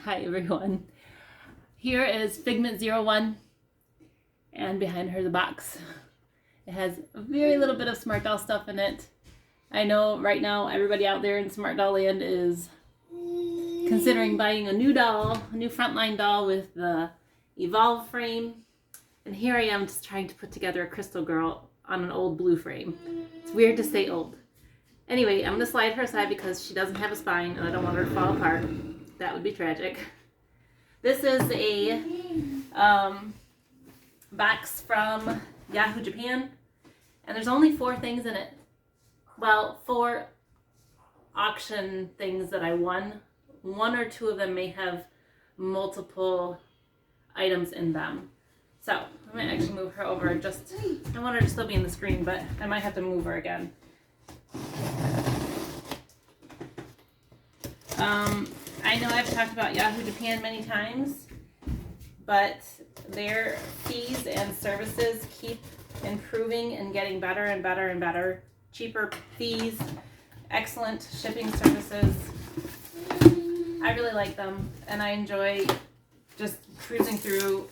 Hi everyone. Here is Figment01, and behind her the box. It has a very little bit of SmartDoll stuff in it. I know right now everybody out there in SmartDoll land is considering buying a new doll, a new frontline doll with the Evolve frame. And here I am just trying to put together a Crystal Girl on an old blue frame. It's weird to say old. Anyway, I'm going to slide her aside because she doesn't have a spine and I don't want her to fall apart. That would be tragic. This is a box from Yahoo Japan, and there's only 4 things in it. Well, 4 auction things that I won. 1 or 2 of them may have multiple items in them. So I'm going to actually move her over. I want her to still be in the screen, but I might have to move her again. I know I've talked about Yahoo Japan many times, but their fees and services keep improving and getting better and better and better. Cheaper fees, excellent shipping services. I really like them, and I enjoy just cruising through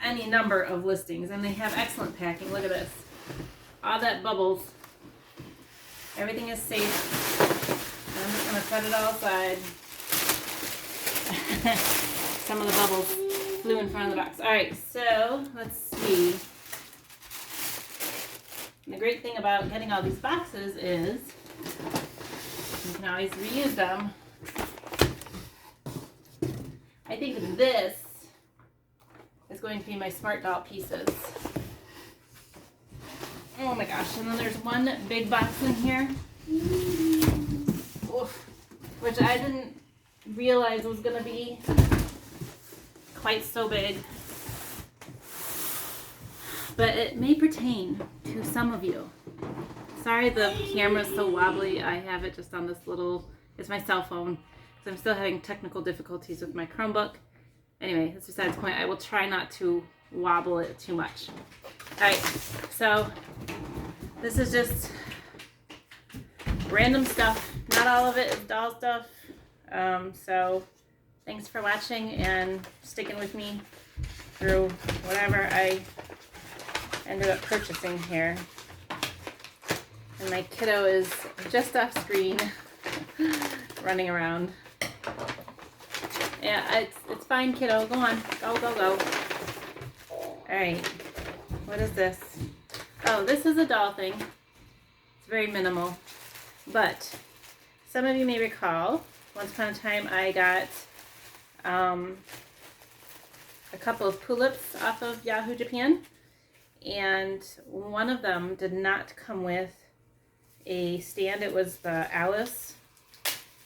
any number of listings, and they have excellent packing. Look at this. All that bubbles. Everything is safe. I'm just going to set it all aside. Some of the bubbles flew in front of the box. Alright, so let's see. And the great thing about getting all these boxes is you can always reuse them. I think this is going to be my SmartDoll pieces. Oh my gosh, and then there's one big box in here. Oof, which I didn't realize was going to be quite so big. But it may pertain to some of you. Sorry the camera's so wobbly. I have it just on this little, it's my cell phone, because I'm still having technical difficulties with my Chromebook. Anyway, that's besides the point. I will try not to wobble it too much. Alright, so this is just random stuff. Not all of it is doll stuff. So thanks for watching and sticking with me through whatever I ended up purchasing here. And my kiddo is just off screen running around. Yeah, it's fine, kiddo. Go on. Go, go, go. Alright. What is this? Oh, this is a doll thing. It's very minimal. But some of you may recall, once upon a time I got a couple of Pullips off of Yahoo Japan. And one of them did not come with a stand. It was the Alice.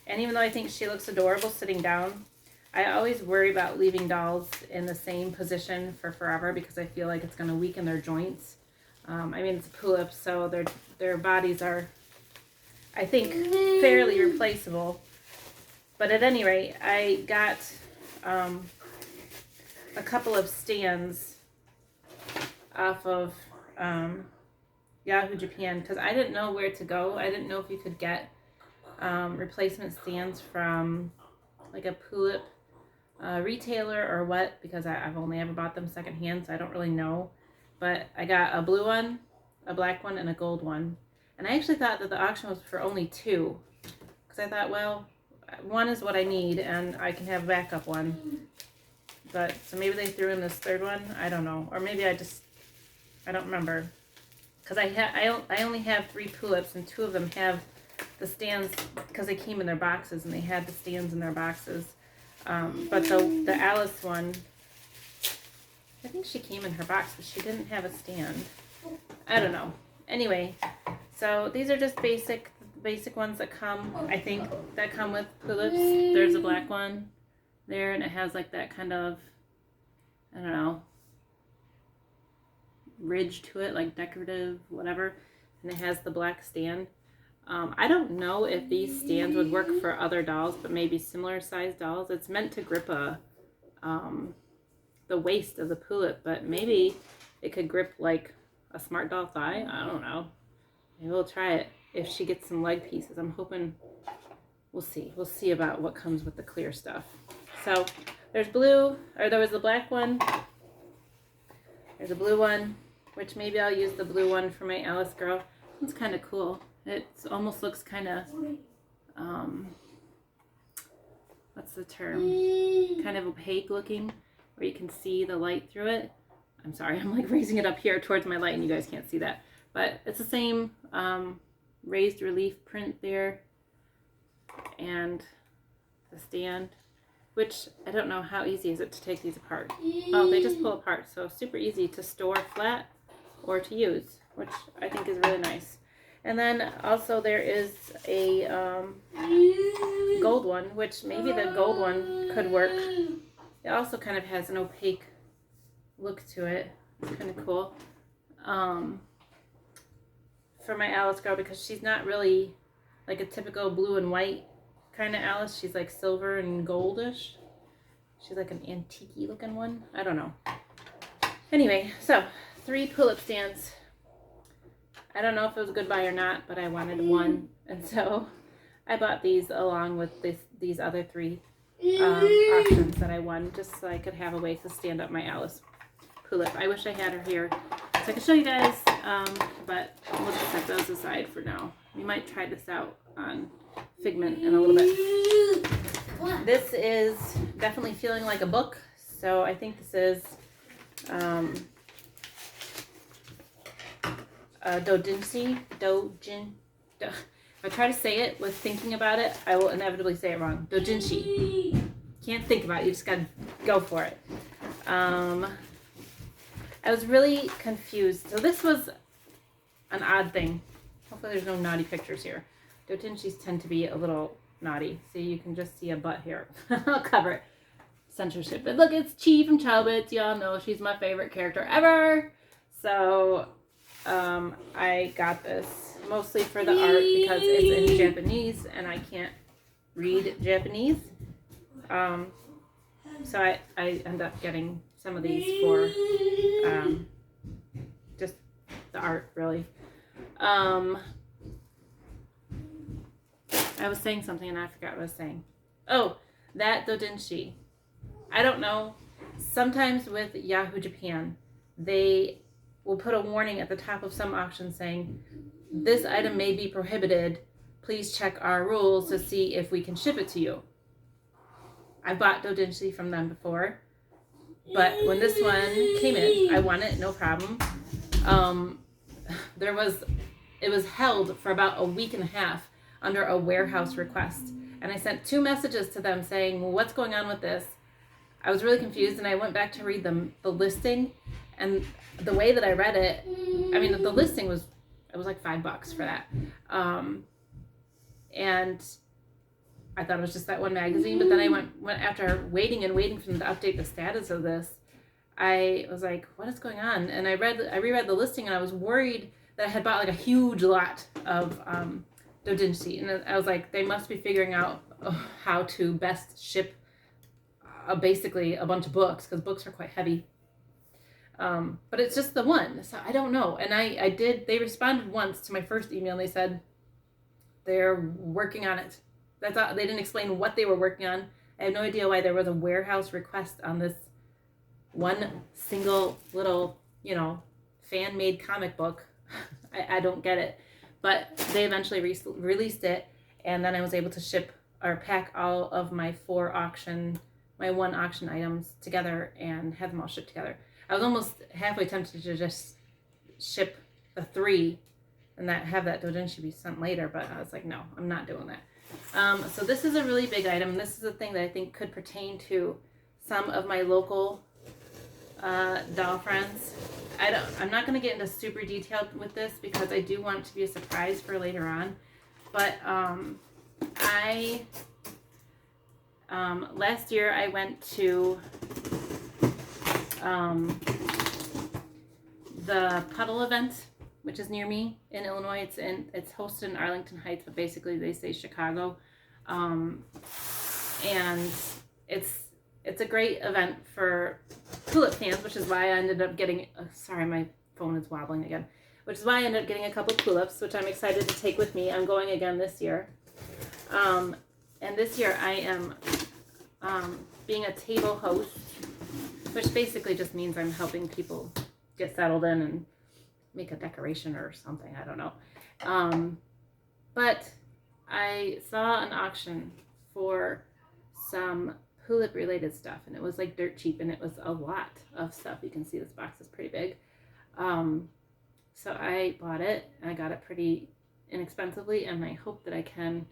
And even though I think she looks adorable sitting down, I always worry about leaving dolls in the same position for forever because I feel like it's going to weaken their joints. I mean, it's a Pullip, so their bodies are, I think, fairly replaceable. But at any rate, I got a couple of stands off of Yahoo Japan because I didn't know where to go. I didn't know if you could get replacement stands from like a Pullip retailer or what, because I've only ever bought them secondhand, so I don't really know. But I got a blue one, a black one, and a gold one. And I actually thought that the auction was for only 2. Because I thought, well, 1 is what I need, and I can have a backup one. But, so maybe they threw in this 3rd one. I don't know. Or maybe I don't remember. Because I only have 3 Pullips, and 2 of them have the stands, because they came in their boxes, and they had the stands in their boxes. But the Alice one, I think she came in her box, but she didn't have a stand. I don't know. Anyway, so these are just basic ones that come, I think, that come with Pullips. There's a black one there, and it has like that kind of, I don't know, ridge to it, like decorative, whatever. And it has the black stand. I don't know if these stands would work for other dolls, but maybe similar sized dolls. It's meant to grip the waist of the Pullip, but maybe it could grip like a SmartDoll thigh. I don't know. Maybe we'll try it if she gets some leg pieces. I'm hoping we'll see. We'll see about what comes with the clear stuff. So there's blue, or there was the black one. There's a blue one, which maybe I'll use the blue one for my Alice girl. It's kind of cool. It almost looks kind of, what's the term? Kind of opaque looking, where you can see the light through it. I'm sorry, I'm like raising it up here towards my light and you guys can't see that. But it's the same raised relief print there. And the stand, which I don't know how easy is it to take these apart. Oh, they just pull apart, so super easy to store flat or to use, which I think is really nice. And then also there is a gold one, which maybe the gold one could work. It also kind of has an opaque look to it. It's kind of cool. For my Alice girl, because she's not really like a typical blue and white kind of Alice. She's like silver and goldish. She's like an antique-y looking one. I don't know. Anyway, so 3 Pullip stands. I don't know if it was a good buy or not, but I wanted one. And so I bought these along with these other 3 options that I won, just so I could have a way to stand up my Alice Pullip. I wish I had her here so I could show you guys, but we'll just set those aside for now. We might try this out on Figment in a little bit. This is definitely feeling like a book, so I think this is Dojinshi. If I try to say it with thinking about it, I will inevitably say it wrong. Dojinshi. Can't think about it, you just gotta go for it. I was really confused. So this was an odd thing. Hopefully there's no naughty pictures here. Dojinshis tend to be a little naughty. See, you can just see a butt here. I'll cover it. Censorship. But look, it's Chi from Chobits. Y'all know she's my favorite character ever. So I got this mostly for the art because it's in Japanese and I can't read Japanese. So I end up getting some of these for just the art, really. I was saying something and I forgot what I was saying. Oh, that Dojinshi. I don't know. Sometimes with Yahoo Japan, they will put a warning at the top of some auction saying, this item may be prohibited. Please check our rules to see if we can ship it to you. I've bought Dojinshi from them before, but when this one came in, I won it, no problem. It was held for about a week and a half under a warehouse request. And I sent 2 messages to them saying, well, what's going on with this? I was really confused and I went back to read the listing, and the way that I read it, I mean, the listing was like $5 for that. And I thought it was just that one magazine, but then I went after waiting for them to update the status of this. I was like, what is going on? And I reread the listing and I was worried that I had bought like a huge lot of Dojinshi. And I was like, they must be figuring out how to best ship basically a bunch of books, because books are quite heavy. But it's just the one, so I don't know. And they responded once to my first email and they said they're working on it. That's all. They didn't explain what they were working on. I have no idea why there was a warehouse request on this one single little, fan-made comic book. I don't get it. But they eventually released it, and then I was able to ship or pack all of my 1 auction items together and have them all shipped together. I was almost halfway tempted to just ship the 3 and have that Dojinshi be sent later, but I was like, no, I'm not doing that. So this is a really big item. This is a thing that I think could pertain to some of my local doll friends. I'm not going to get into super detailed with this because I do want it to be a surprise for later on. But last year I went to the Puddle event, which is near me in Illinois. It's hosted in Arlington Heights, but basically they say Chicago. And it's a great event for Pullip fans, which is why I ended up getting, sorry, my phone is wobbling again, which is why I ended up getting a couple Pullips, which I'm excited to take with me. I'm going again this year. And this year I am being a table host, which basically just means I'm helping people get settled in and make a decoration or something. I don't know. But I saw an auction for some Pullip related stuff, and it was like dirt cheap, and it was a lot of stuff. You can see this box is pretty big. So I bought it, and I got it pretty inexpensively, and I hope that I can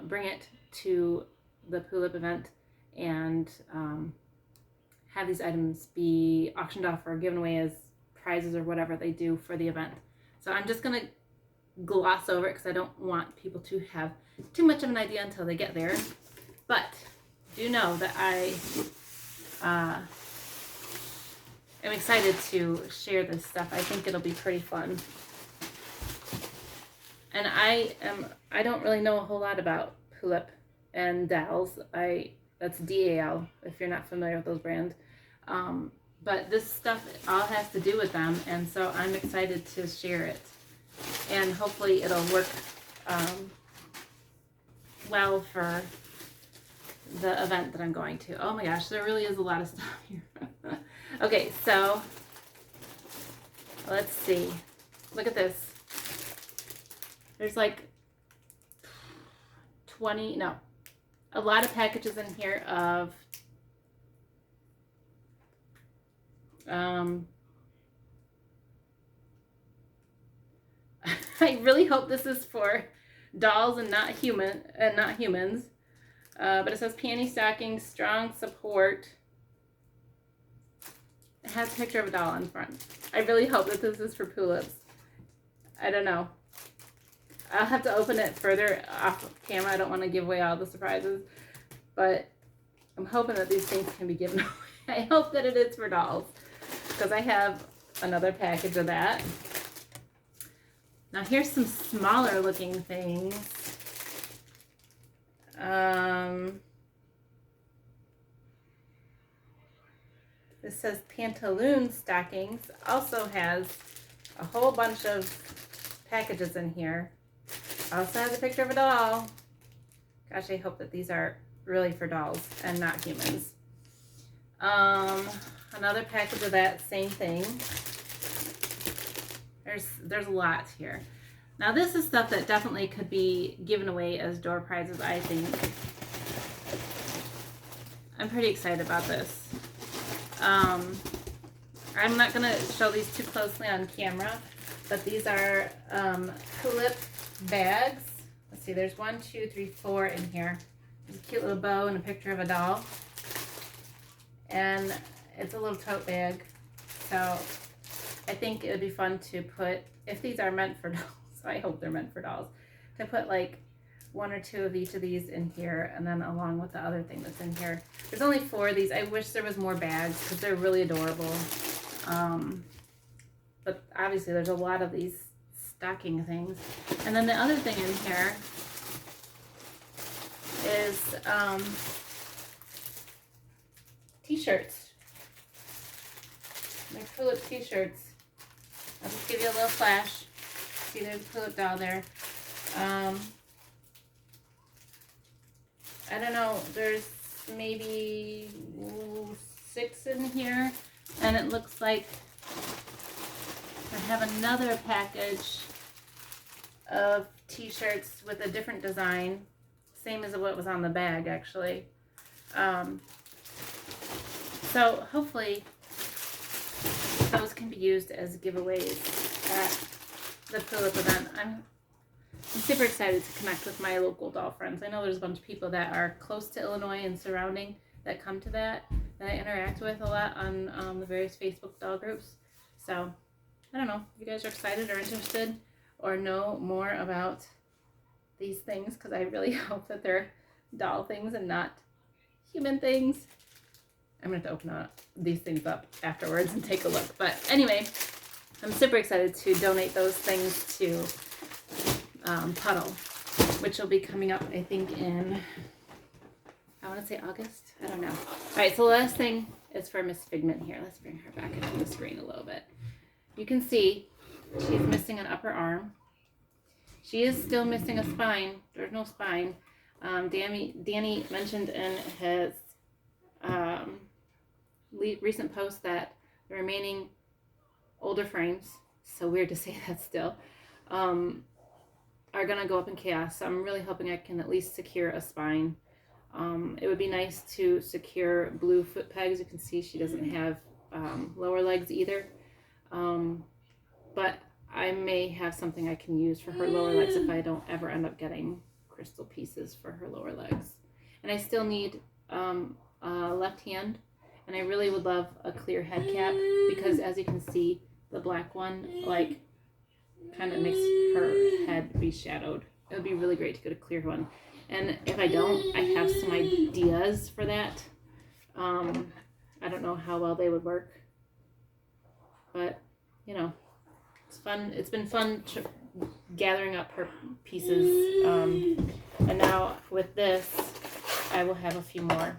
bring it to the Pullip event and have these items be auctioned off or given away as prizes or whatever they do for the event. So I'm just going to gloss over it because I don't want people to have too much of an idea until they get there. But do know that I am excited to share this stuff. I think it'll be pretty fun. And I don't really know a whole lot about Pullip and dolls. That's DAL if you're not familiar with those brands. But this stuff all has to do with them, and so I'm excited to share it. And hopefully it'll work well for the event that I'm going to. Oh my gosh, there really is a lot of stuff here. Okay, so let's see. Look at this. There's like a lot of packages in here of I really hope this is for dolls and not humans. But it says panty stockings, strong support. It has a picture of a doll on front. I really hope that this is for Pullips. I don't know. I'll have to open it further off camera. I don't want to give away all the surprises. But I'm hoping that these things can be given away. I hope that it is for dolls, because I have another package of that. Now here's some smaller looking things. This says pantaloon stockings. Also has a whole bunch of packages in here. Also has a picture of a doll. Gosh, I hope that these are really for dolls and not humans. Another package of that same thing. There's a lot here. Now this is stuff that definitely could be given away as door prizes, I think. I'm pretty excited about this. I'm not going to show these too closely on camera, but these are Pullip bags. Let's see, there's 1, 2, 3, 4 in here. There's a cute little bow and a picture of a doll. And it's a little tote bag. So I think it would be fun to put, if these are meant for dolls, I hope they're meant for dolls, to put like 1 or 2 of each of these in here, and then along with the other thing that's in here. There's only 4 of these. I wish there was more bags because they're really adorable. But obviously there's a lot of these stocking things. And then the other thing in here is t-shirts. My Pullip t-shirts. I'll just give you a little flash. See, there's a Pullip doll there. I don't know, there's maybe 6 in here, and it looks like I have another package of t-shirts with a different design, same as what was on the bag actually. So hopefully those can be used as giveaways at the Pullip event. I'm super excited to connect with my local doll friends. I know there's a bunch of people that are close to Illinois and surrounding that come to that I interact with a lot on the various Facebook doll groups. So I don't know if you guys are excited or interested or know more about these things, because I really hope that they're doll things and not human things. I'm going to have to open these things up afterwards and take a look. But anyway, I'm super excited to donate those things to Puddle, which will be coming up, I think, in, I want to say August. I don't know. All right, so the last thing is for Miss Figment here. Let's bring her back into the screen a little bit. You can see she's missing an upper arm. She is still missing a spine. There's no spine. Danny mentioned in his recent post that the remaining older frames, so weird to say that still, are gonna go up in chaos. So I'm really hoping I can at least secure a spine. It would be nice to secure blue foot pegs. You can see she doesn't have lower legs either. But I may have something I can use for her lower legs if I don't ever end up getting crystal pieces for her lower legs. And I still need a left hand, and I really would love a clear head cap, because as you can see, the black one like kind of makes her head be shadowed. It would be really great to get a clear one. And if I don't, I have some ideas for that. I don't know how well they would work, but you know, it's fun. It's been fun gathering up her pieces. And now with this, I will have a few more.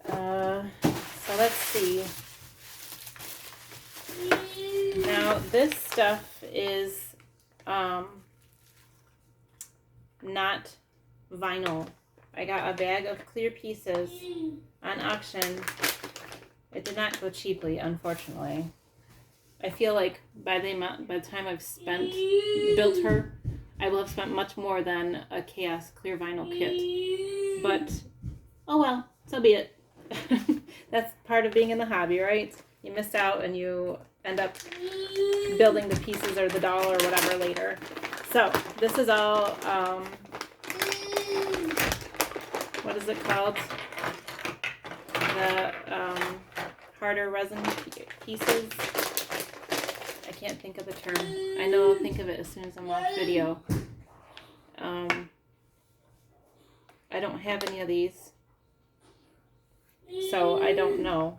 So let's see. Now this stuff is not vinyl. I got a bag of clear pieces on auction. It did not go cheaply, unfortunately. I feel like by the time I've built her, I will have spent much more than a Chaos clear vinyl kit. But oh well, so be it. That's part of being in the hobby, right? You miss out and you end up building the pieces or the doll or whatever later. So this is all, what is it called? The harder resin pieces. I can't think of the term. I know I'll think of it as soon as I'm off video. I don't have any of these, so I don't know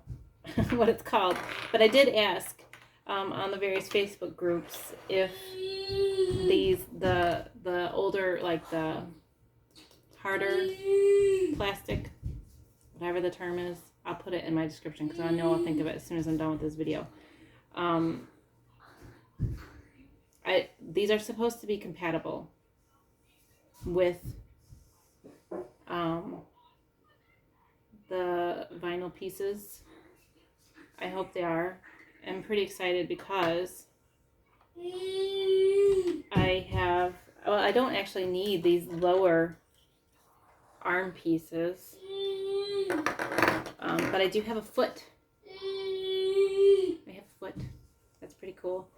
what it's called. But I did ask on the various Facebook groups if the older, like the harder plastic, whatever the term is, I'll put it in my description because I know I'll think of it as soon as I'm done with this video. These are supposed to be compatible with the vinyl pieces. I hope they are. I'm pretty excited because I don't actually need these lower arm pieces, but I do have a foot. I have a foot. That's pretty cool.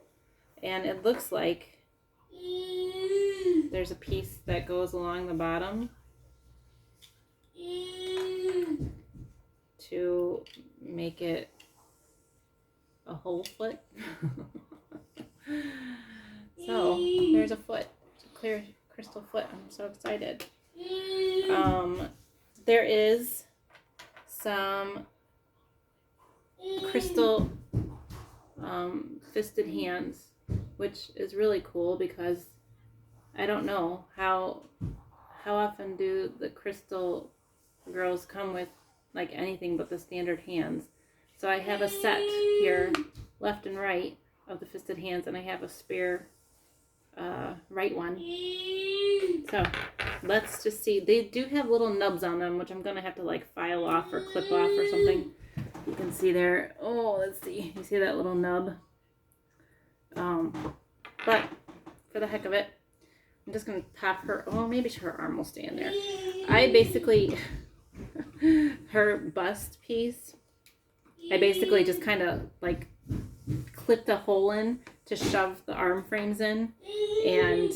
And it looks like there's a piece that goes along the bottom to make it a whole foot. So there's a foot. It's a clear crystal foot. I'm so excited. There is some crystal fisted hands, which is really cool because I don't know how often do the crystal girls come with like anything but the standard hands. So I have a set here, left and right, of the fisted hands, and I have a spare right one. So let's just see. They do have little nubs on them, which I'm gonna have to like file off or clip off or something. You can see there. Oh, let's see. You see that little nub? But for the heck of it, I'm just gonna pop her. Oh, maybe her arm will stay in there. I basically her bust piece, I basically just kind of like clipped a hole in to shove the arm frames in, and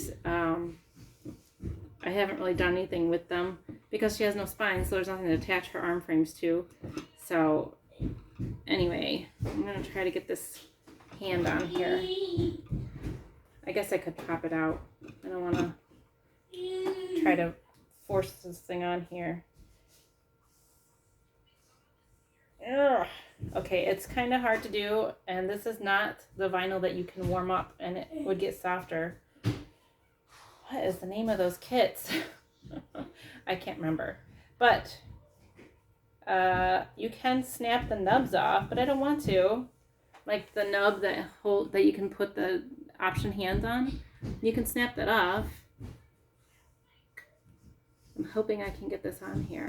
I haven't really done anything with them because she has no spine, so there's nothing to attach her arm frames to. So anyway, I'm gonna try to get this hand on here. I guess I could pop it out. I don't want to try to force this thing on here. Ugh. Okay, it's kind of hard to do, and this is not the vinyl that you can warm up and it would get softer. What is the name of those kits? I can't remember. But you can snap the nubs off, but I don't want to. Like the nub that you can put the option hands on. You can snap that off. I'm hoping I can get this on here.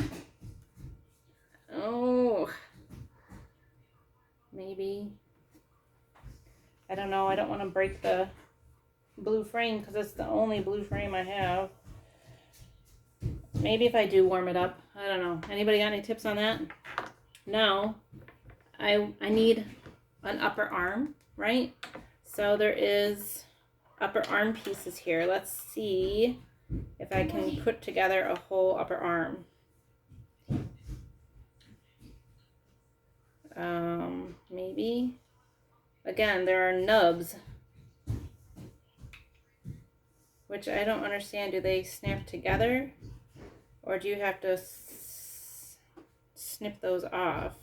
Oh, maybe. I don't know. I don't want to break the blue frame because it's the only blue frame I have. Maybe if I do warm it up. I don't know. Anybody got any tips on that? No. I need an upper arm, right? So there is upper arm pieces here. Let's see if I can put together a whole upper arm. Maybe. Again, there are nubs, which I don't understand. Do they snap together, or do you have to snip those off?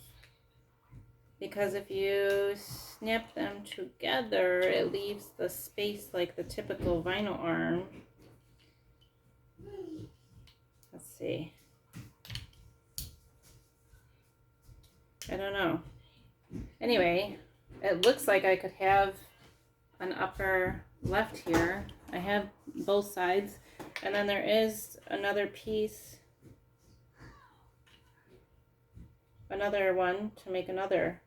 Because if you snap them together, it leaves the space like the typical vinyl arm. Let's see. I don't know. Anyway, it looks like I could have an upper left here. I have both sides. And then there is another piece, another one to make another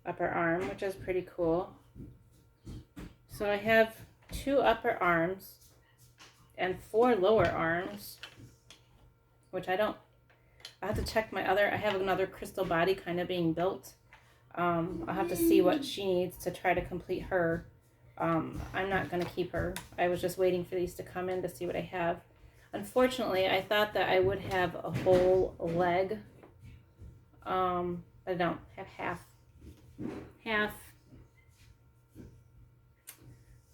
upper arm, which is pretty cool. So I have 2 upper arms and 4 lower arms, which I have to check my other, I have another crystal body kind of being built. I'll have to see what she needs to try to complete her. I'm not going to keep her. I was just waiting for these to come in to see what I have. Unfortunately, I thought that I would have a whole leg. I don't have half.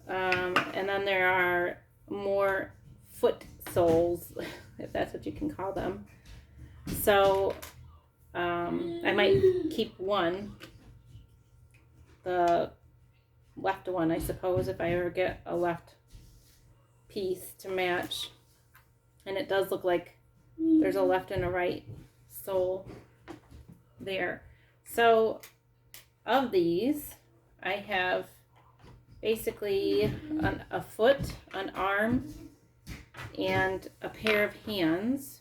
And then there are more foot soles, if that's what you can call them. So I might keep one, the left one, I suppose, if I ever get a left piece to match. And it does look like there's a left and a right sole there. So of these, I have basically a foot, an arm, and a pair of hands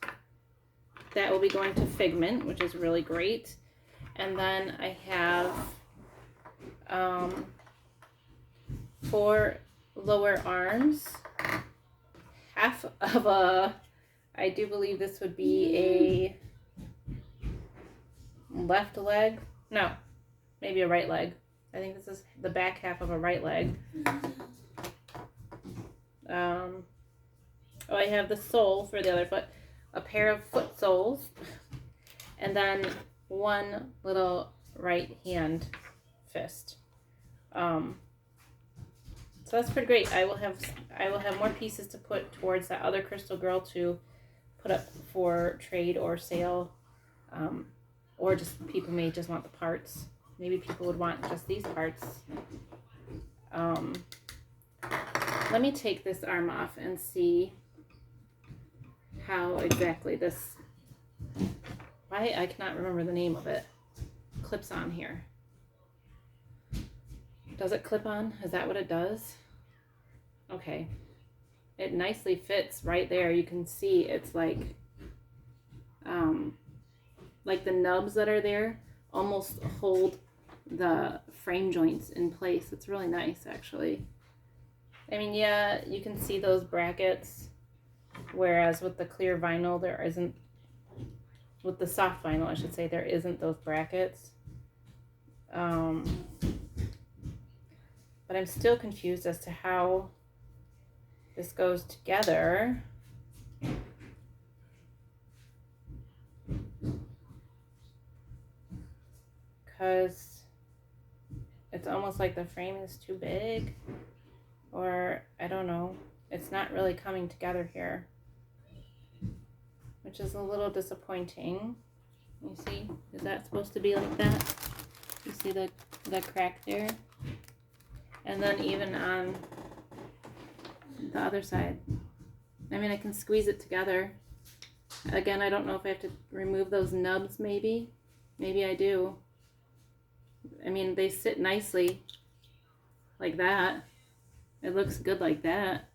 that will be going to Figment, which is really great. And then I have 4 lower arms, half of I do believe this would be a left leg. No, maybe a right leg. I think this is the back half of a right leg. I have the sole for the other foot, a pair of foot soles, and then 1 little right hand fist. So that's pretty great. I will have more pieces to put towards that other crystal girl to put up for trade or sale, or just people may just want the parts. Maybe people would want just these parts. Let me take this arm off and see how exactly this, why I cannot remember the name of it, clips on here. Does it clip on? Is that what it does? Okay. It nicely fits right there. You can see it's like the nubs that are there almost hold the frame joints in place. It's really nice, actually. I mean, yeah, you can see those brackets, whereas with the clear vinyl, there isn't, with the soft vinyl, I should say, there isn't those brackets. But I'm still confused as to how this goes together. Because it's almost like the frame is too big, or I don't know. It's not really coming together here, which is a little disappointing. You see, is that supposed to be like that? You see the crack there? And then even on the other side. I mean, I can squeeze it together. Again, I don't know if I have to remove those nubs, maybe. Maybe I do. I mean, they sit nicely like that. It looks good like that.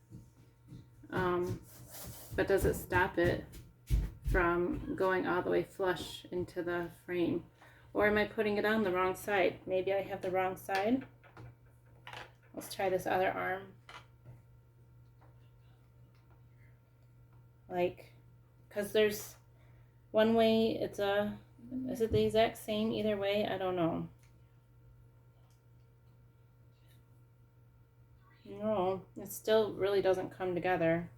But does it stop it from going all the way flush into the frame? Or am I putting it on the wrong side? Maybe I have the wrong side. Let's try this other arm. Like, because there's one way is it the exact same either way? I don't know. No, it still really doesn't come together.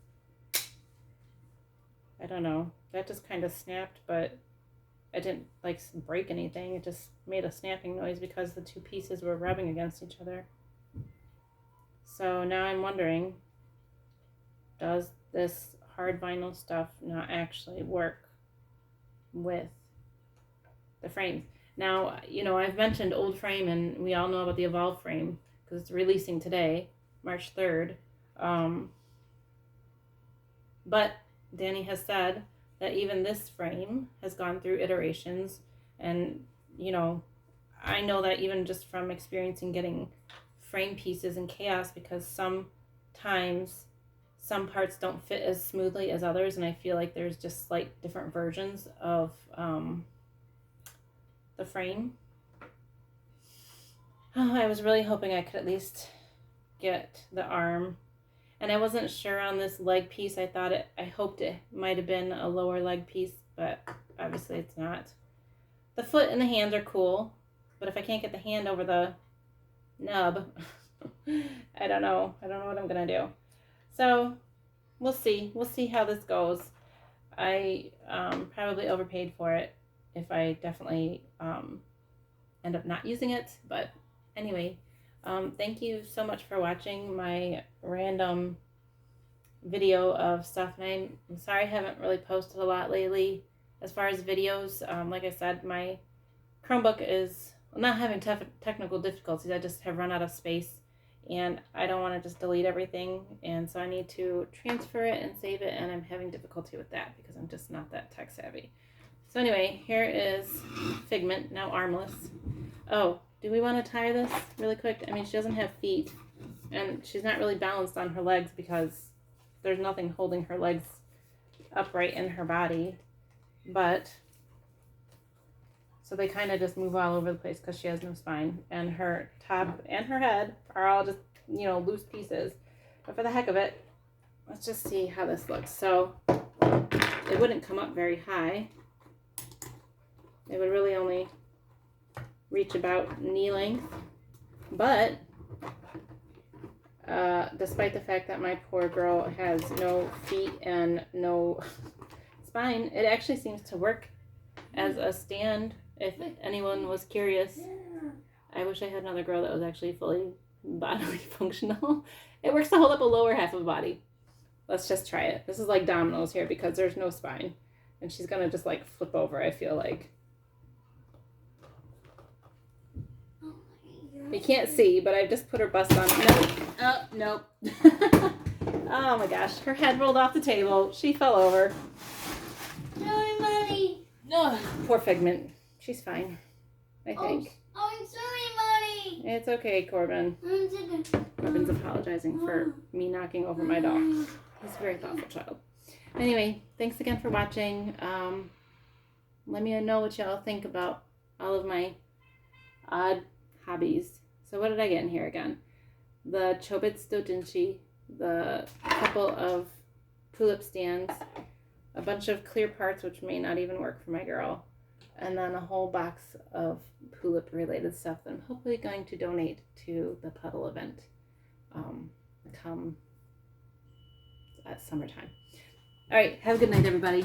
I don't know. That just kind of snapped, but it didn't like break anything. It just made a snapping noise because the two pieces were rubbing against each other. So now I'm wondering, does this hard vinyl stuff not actually work with the frames? Now, you know, I've mentioned old frame, and we all know about the Evolve frame because it's releasing today, March 3rd. But Danny has said that even this frame has gone through iterations, and you know, I know that even just from experiencing getting frame pieces in chaos, because sometimes some parts don't fit as smoothly as others, and I feel like there's just like different versions of the frame. Oh, I was really hoping I could at least get the arm. And I wasn't sure on this leg piece. I hoped it might have been a lower leg piece, but obviously it's not. The foot and the hands are cool, but if I can't get the hand over the nub, I don't know. I don't know what I'm gonna do. So we'll see. We'll see how this goes. I probably overpaid for it if I definitely end up not using it. But anyway, thank you so much for watching my random video of stuff. And I'm sorry I haven't really posted a lot lately as far as videos. Like I said, my Chromebook is not having technical difficulties. I just have run out of space, and I don't want to just delete everything, and so I need to transfer it and save it, and I'm having difficulty with that because I'm just not that tech savvy. So anyway, here is Figment, now armless. Oh, do we want to tie this really quick? I mean, she doesn't have feet, and she's not really balanced on her legs because there's nothing holding her legs upright in her body. But, so they kind of just move all over the place because she has no spine. And her top and her head are all just, you know, loose pieces. But for the heck of it, let's just see how this looks. So, it wouldn't come up very high. It would really only reach about knee length, but despite the fact that my poor girl has no feet and no spine, it actually seems to work as a stand if anyone was curious. I wish I had another girl that was actually fully bodily functional. It works to hold up a lower half of the body. Let's just try it. This is like dominoes here because there's no spine, and she's gonna just like flip over, I feel like. You can't see, but I've just put her bust on. Nope. Oh, nope. Oh my gosh. Her head rolled off the table. She fell over. Sorry, Mommy. No, poor Figment. She's fine, I think. Oh, I'm sorry, Mommy. It's okay, Corbin. Corbin's apologizing for me knocking over my doll. He's a very thoughtful child. Anyway, thanks again for watching. Let me know what y'all think about all of my odd hobbies. So what did I get in here again? The Chobits dojinshi, the couple of Pullip stands, a bunch of clear parts which may not even work for my girl, and then a whole box of Pullip related stuff that I'm hopefully going to donate to the puddle event come at summertime. All right, have a good night, everybody.